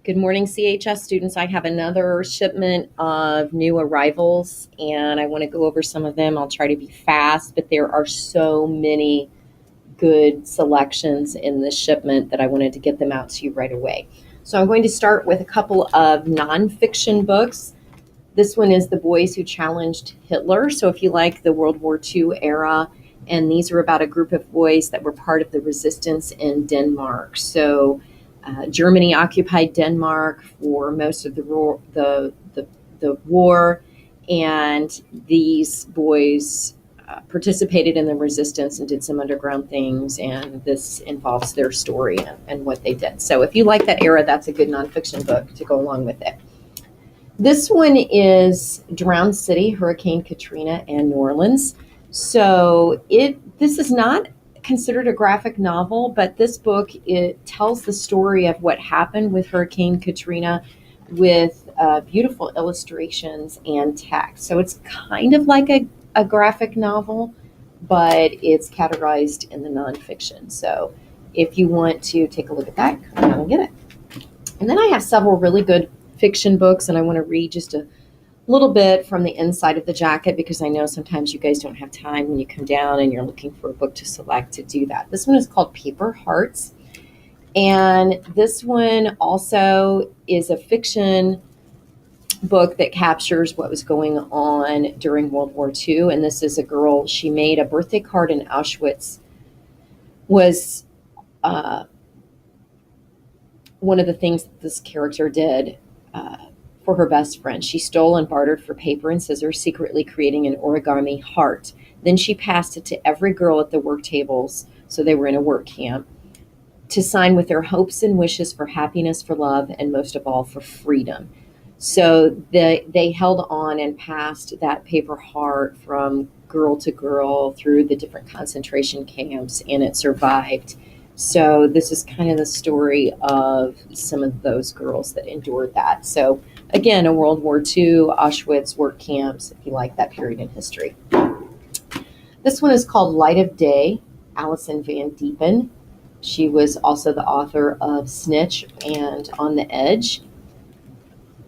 Good morning, CHS students. I have another shipment of new arrivals, and I want to go over some of them. I'll try to be fast, but there are so many good selections in this shipment that I wanted to get them out to you right away. So I'm going to start with a couple of nonfiction books. This one is The Boys Who Challenged Hitler. So if you like the World War II era, and these are about a group of boys that were part of the resistance in Denmark. So Germany occupied Denmark for most of the war, and these boys participated in the resistance and did some underground things, and this involves their story and what they did. So if you like that era, that's a good nonfiction book to go along with it. This one is Drowned City, Hurricane Katrina, and New Orleans. So this is not considered a graphic novel, but this book, it tells the story of what happened with Hurricane Katrina with beautiful illustrations and text. So it's kind of like a graphic novel, but it's categorized in the nonfiction. So if you want to take a look at that, come out and get it. And then I have several really good fiction books, and I want to read just a little bit from the inside of the jacket because I know sometimes you guys don't have time when you come down and you're looking for a book to select to do that. This one is called Paper Hearts, and this one also is a fiction book that captures what was going on during World War II. And this is a girl, she made a birthday card in Auschwitz, was one of the things that this character did for her best friend. She stole and bartered for paper and scissors, secretly creating an origami heart. Then she passed it to every girl at the work tables, so they were in a work camp, to sign with their hopes and wishes for happiness, for love, and most of all, for freedom. So they held on and passed that paper heart from girl to girl through the different concentration camps, and it survived. So this is kind of the story of some of those girls that endured that. So again, a World War II, Auschwitz, work camps, if you like that period in history. This one is called Light of Day, Alison Van Diepen. She was also the author of Snitch and On the Edge.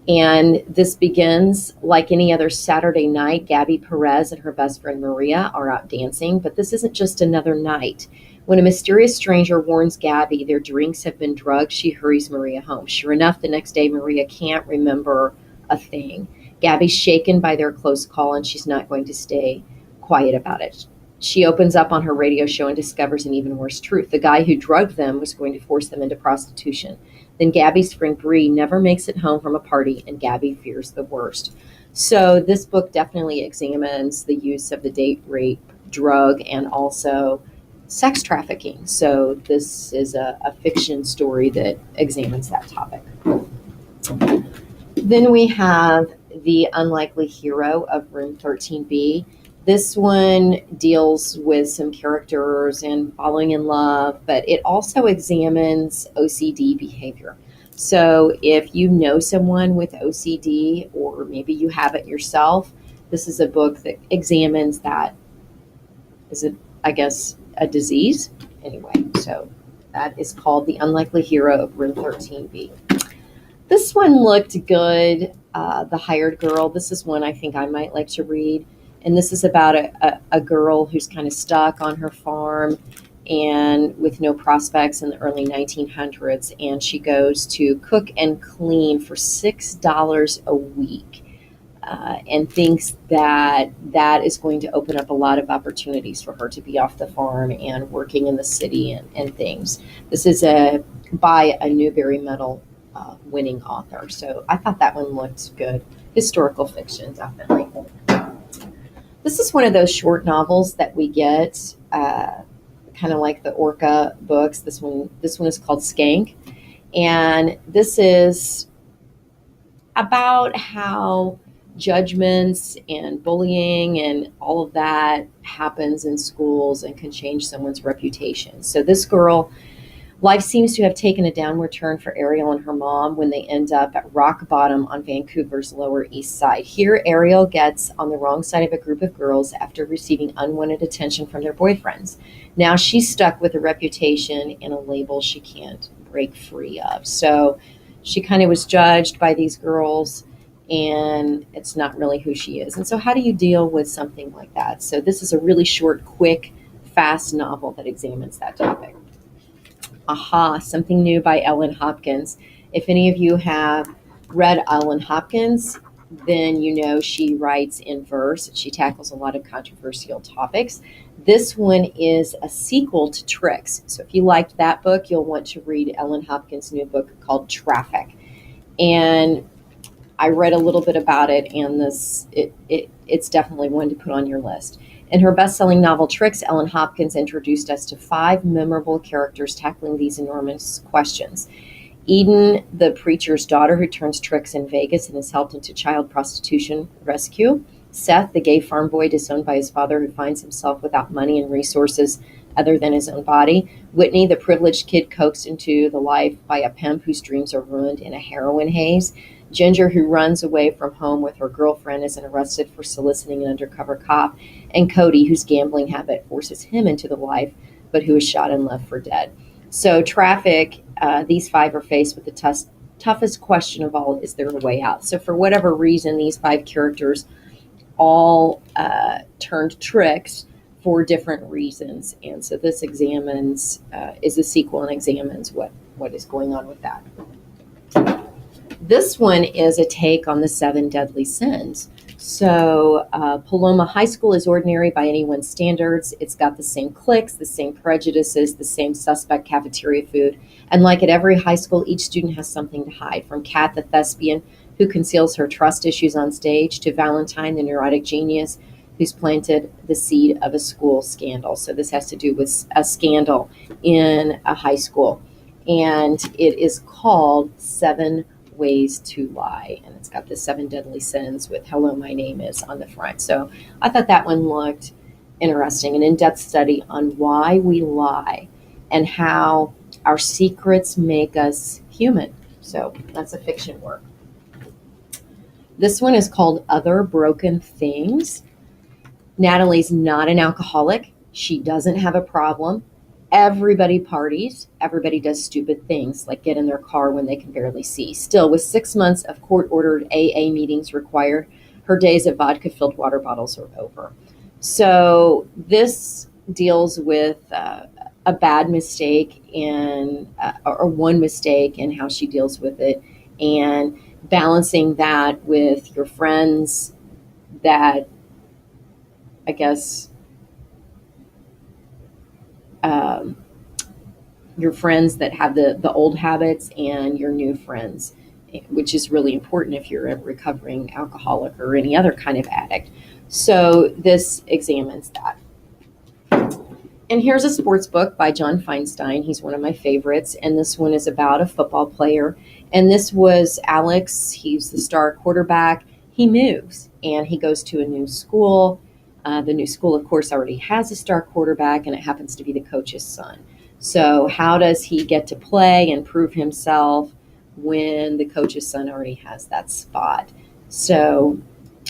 And this begins like any other Saturday night. Gabby Perez and her best friend Maria are out dancing, but this isn't just another night. When a mysterious stranger warns Gabby their drinks have been drugged, she hurries Maria home. Sure enough, the next day, Maria can't remember a thing. Gabby's shaken by their close call, and she's not going to stay quiet about it. She opens up on her radio show and discovers an even worse truth. The guy who drugged them was going to force them into prostitution. Then Gabby's friend Bree never makes it home from a party, and Gabby fears the worst. So this book definitely examines the use of the date rape drug and also sex trafficking. So this is a fiction story that examines that topic. Then we have The Unlikely Hero of Room 13B. This one deals with some characters and falling in love, but it also examines OCD behavior. So if you know someone with OCD, or maybe you have it yourself, this is a book that examines that. Is it, I guess, a disease? Anyway, so that is called The Unlikely Hero of Room 13B. This one looked good, The Hired Girl. This is one I think I might like to read. And this is about a girl who's kind of stuck on her farm and with no prospects in the early 1900s. And she goes to cook and clean for $6 a week. And thinks that that is going to open up a lot of opportunities for her to be off the farm and working in the city and things. This is by a Newbery Medal winning author. So I thought that one looked good. Historical fiction, definitely. This is one of those short novels that we get, kind of like the Orca books. This one is called Skank. And this is about how judgments and bullying and all of that happens in schools and can change someone's reputation. So this girl, life seems to have taken a downward turn for Ariel and her mom when they end up at rock bottom on Vancouver's Lower East Side. Here, Ariel gets on the wrong side of a group of girls after receiving unwanted attention from their boyfriends. Now she's stuck with a reputation and a label she can't break free of. So she kind of was judged by these girls, and it's not really who she is. And so, how do you deal with something like that? So, this is a really short, quick, fast novel that examines that topic. Aha, Something New by Ellen Hopkins. If any of you have read Ellen Hopkins, then you know she writes in verse. She tackles a lot of controversial topics. This one is a sequel to Tricks. So if you liked that book, you'll want to read Ellen Hopkins' new book called Traffic. And I read a little bit about it, and it's definitely one to put on your list. In her best-selling novel Tricks, Ellen Hopkins introduced us to 5 memorable characters tackling these enormous questions. Eden, the preacher's daughter who turns tricks in Vegas and is helped into child prostitution rescue. Seth, the gay farm boy disowned by his father who finds himself without money and resources other than his own body. Whitney, the privileged kid coaxed into the life by a pimp whose dreams are ruined in a heroin haze. Ginger, who runs away from home with her girlfriend, is arrested for soliciting an undercover cop. And Cody, whose gambling habit forces him into the life, but who is shot and left for dead. So Traffic, these 5 are faced with the toughest question of all, is there a way out? So for whatever reason, these 5 characters all turned tricks for different reasons. And so this is a sequel and examines what is going on with that. This one is a take on the 7 deadly sins. So Paloma High School is ordinary by anyone's standards. It's got the same cliques, the same prejudices, the same suspect cafeteria food. And like at every high school, each student has something to hide, from Kat, the thespian, who conceals her trust issues on stage, to Valentine, the neurotic genius, who's planted the seed of a school scandal. So this has to do with a scandal in a high school. And it is called 7 Ways to Lie, and it's got the 7 deadly sins with "Hello, my name is" on the front. So I thought that one looked interesting, an in-depth study on why we lie and how our secrets make us human. So that's a fiction work. This one is called Other Broken Things. Natalie's not an alcoholic. She doesn't have a problem. Everybody parties. Everybody does stupid things like get in their car when they can barely see. Still, with 6 months of court-ordered AA meetings required, her days of vodka-filled water bottles are over. So this deals with a bad mistake or one mistake and how she deals with it, and balancing that with your friends that, I guess, your friends that have the old habits and your new friends, which is really important if you're a recovering alcoholic or any other kind of addict. So this examines that. And here's a sports book by John Feinstein. He's one of my favorites. And this one is about a football player. And this was Alex. He's the star quarterback. He moves and he goes to a new school. The new school, of course, already has a star quarterback, and it happens to be the coach's son. So how does he get to play and prove himself when the coach's son already has that spot? So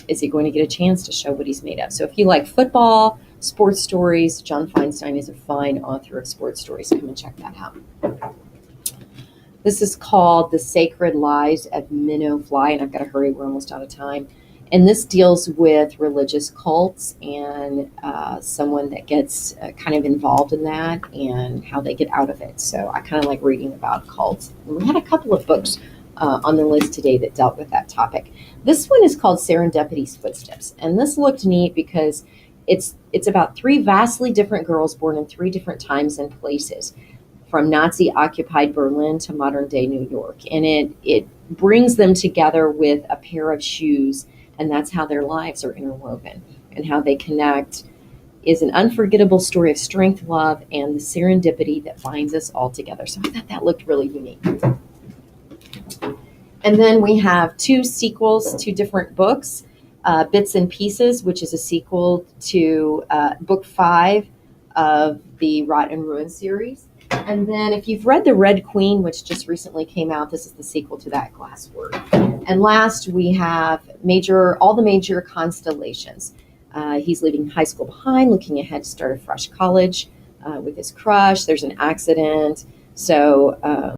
is he going to get a chance to show what he's made of? So if you like football, sports stories, John Feinstein is a fine author of sports stories. Come and check that out. This is called The Sacred Lies of Minnow Fly, and I've got to hurry. We're almost out of time. And this deals with religious cults and someone that gets kind of involved in that and how they get out of it. So I kind of like reading about cults. And we had a couple of books on the list today that dealt with that topic. This one is called Serendipity's Footsteps. And this looked neat because it's about 3 vastly different girls born in 3 different times and places, from Nazi-occupied Berlin to modern-day New York. And it brings them together with a pair of shoes, and that's how their lives are interwoven, and how they connect is an unforgettable story of strength, love, and the serendipity that binds us all together. So I thought that looked really unique. And then we have 2 sequels to different books, Bits and Pieces, which is a sequel to book 5 of the Rot and Ruin series. And then if you've read The Red Queen, which just recently came out, this is the sequel to that, Glassword. And last, we have all the major constellations. He's leaving high school behind, looking ahead to start a fresh college with his crush. There's an accident. So